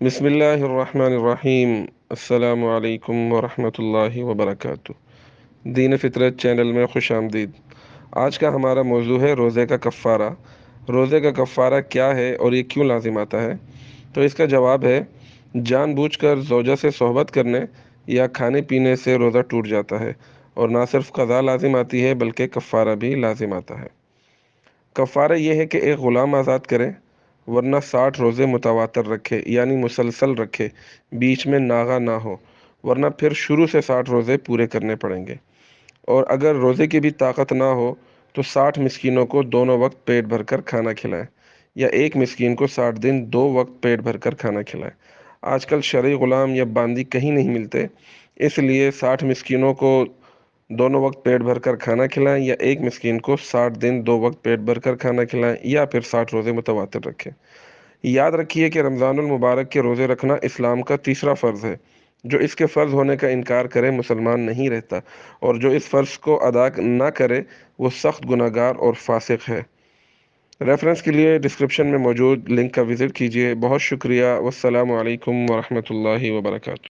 بسم اللہ الرحمن الرحیم۔ السلام علیکم ورحمۃ اللہ وبرکاتہ۔ دین فطرت چینل میں خوش آمدید۔ آج کا ہمارا موضوع ہے روزے کا کفارہ۔ روزے کا کفارہ کیا ہے اور یہ کیوں لازم آتا ہے؟ تو اس کا جواب ہے، جان بوجھ کر زوجہ سے صحبت کرنے یا کھانے پینے سے روزہ ٹوٹ جاتا ہے، اور نہ صرف قضا لازم آتی ہے بلکہ کفارہ بھی لازم آتا ہے۔ کفارہ یہ ہے کہ ایک غلام آزاد کرے، ورنہ 60 روزے متواتر رکھے، یعنی مسلسل رکھے، بیچ میں ناغہ نہ ہو، ورنہ پھر شروع سے 60 روزے پورے کرنے پڑیں گے۔ اور اگر روزے کی بھی طاقت نہ ہو تو 60 مسکینوں کو دونوں وقت پیٹ بھر کر کھانا کھلائیں، یا ایک مسکین کو 60 دن 2 وقت پیٹ بھر کر کھانا کھلائیں۔ آج کل شرعی غلام یا باندی کہیں نہیں ملتے، اس لیے 60 مسکینوں کو دونوں وقت پیٹ بھر کر کھانا کھلائیں، یا ایک مسکین کو 60 دن 2 وقت پیٹ بھر کر کھانا کھلائیں، یا پھر 60 روزے متواتر رکھیں۔ یاد رکھیے کہ رمضان المبارک کے روزے رکھنا اسلام کا تیسرا فرض ہے۔ جو اس کے فرض ہونے کا انکار کرے مسلمان نہیں رہتا، اور جو اس فرض کو ادا نہ کرے وہ سخت گناہ گار اور فاسق ہے۔ ریفرنس کے لیے ڈسکرپشن میں موجود لنک کا وزٹ کیجیے۔ بہت شکریہ۔ والسلام علیکم ورحمۃ اللہ وبرکاتہ۔